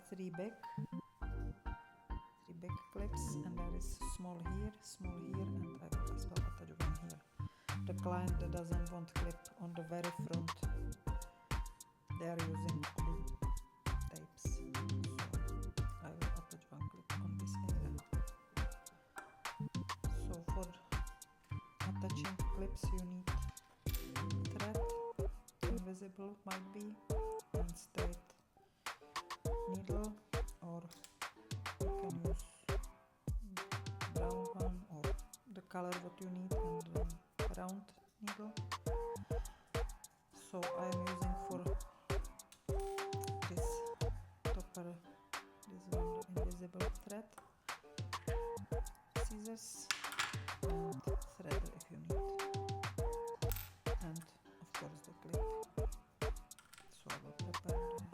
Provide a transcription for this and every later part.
three back clips, and there is small here, and I will as well attach one here. The client that doesn't want clip on the very front, they are using blue tapes, so I will attach one clip on this area. So for attaching clips you need thread, invisible might be, and straight needle, or you can use brown one or the color what you need, and round needle. So I am using for this topper this one, the invisible thread, scissors and thread if you need, and of course the clip. So I will prepare the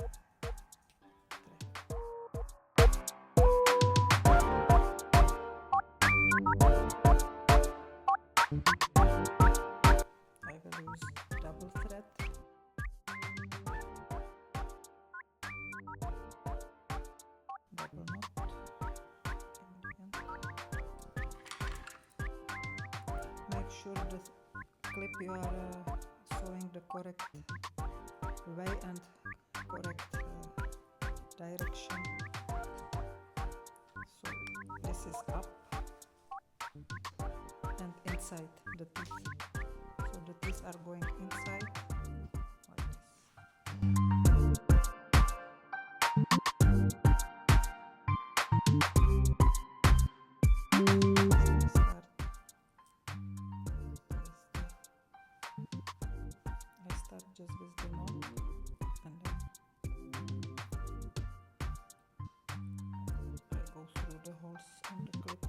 I will use double thread, double knot, make sure the clip you are sewing the correct way and correct direction. So this is up and inside the teeth. So the teeth are going inside like this. I start just with the knot, and then I go through the holes on the clip.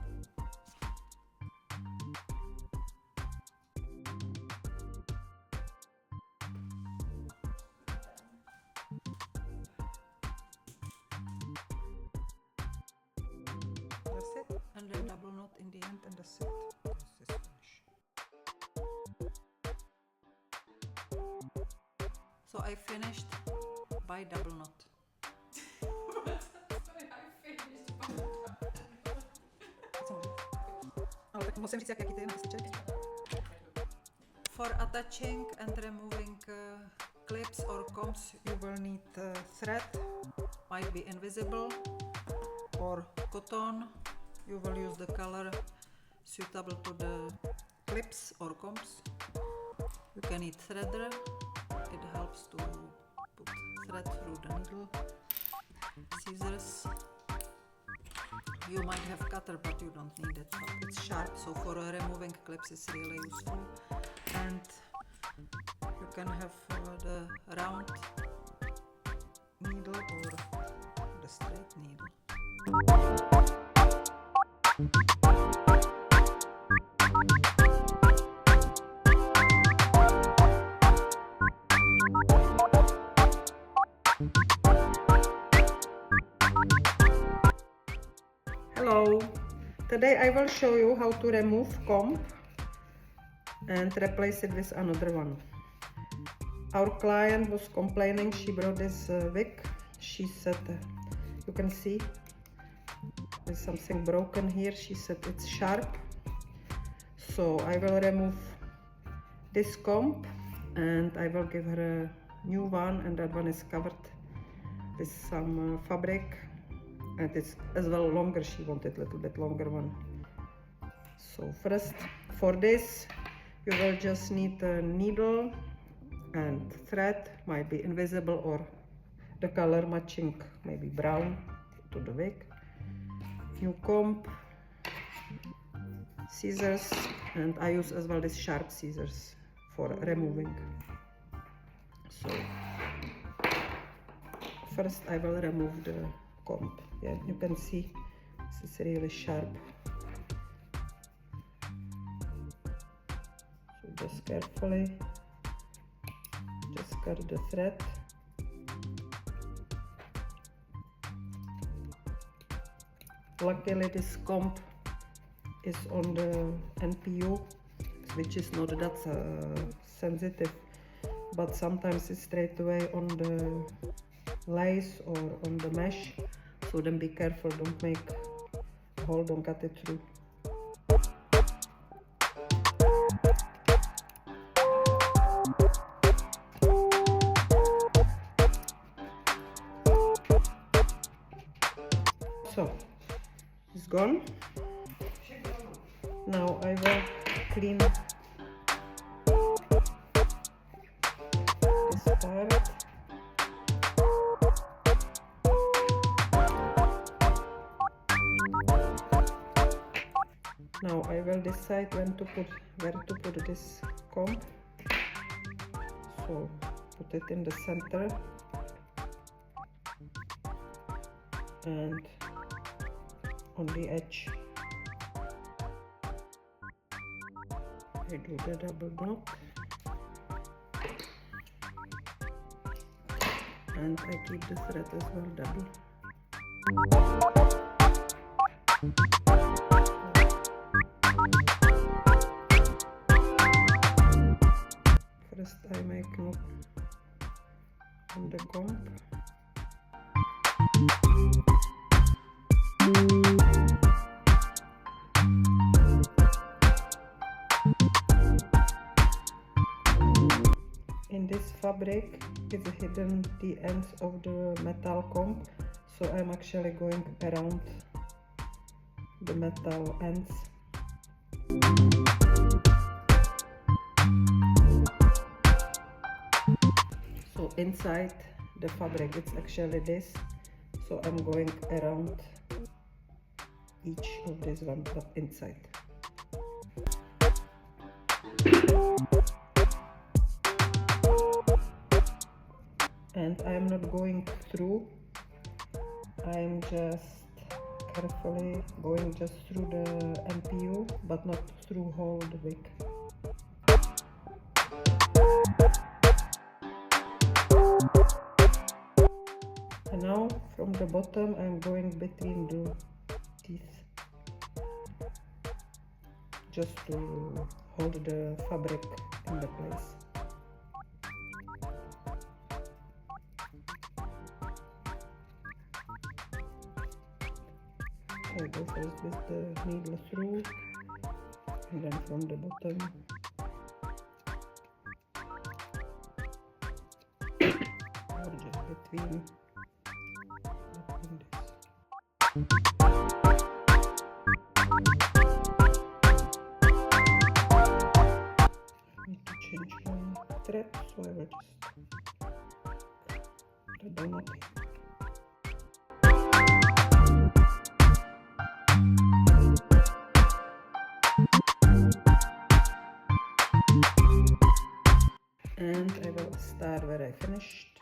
That's it, and then double knot in the end, and that's it. This is finished. So I finished by double knot. For attaching and removing clips or combs, you will need thread, might be invisible, or cotton. You will use the color suitable to the clips or combs. You can need threader, it helps to put thread through the needle. Scissors, you might have cutter but you don't need it, but it's sharp, so for removing clips it's really useful. And you can have the round needle or the straight needle. Hello, today I will show you how to remove comb and replace it with another one. Our client was complaining, she brought this wig. She said, you can see there's something broken here. She said it's sharp. So I will remove this comb and I will give her a new one, and that one is covered with some fabric, and it's as well longer. She wanted a little bit longer one. So first, for this you will just need a needle and thread, might be invisible or the color matching, maybe brown to the wig, new comb, scissors, and I use as well these sharp scissors for removing. So first I will remove the comb. Yeah, you can see this is really sharp. So just carefully just cut the thread. Luckily this comb is on the NPU, which is not that sensitive, but sometimes it's straight away on the lace or on the mesh, so then be careful, don't make a hole, don't cut it through. So it's gone. Now I will clean this part. Now I will decide where to put this comb. So put it in the center and on the edge. I do the double knot and I keep the thread as well double. First I make knot on the comb. In this fabric is hidden the ends of the metal comb, so I'm actually going around the metal ends. So inside the fabric it's actually this, so I'm going around each of these ones up inside. And I'm not going through, I'm just carefully going just through the MPU, but not through whole the wig. And now from the bottom I'm going between the teeth, just to hold the fabric in the place. I go first with the needle through, and then from the bottom or just between this. I need to change my thread, so I will just double knot. And I will start where I finished.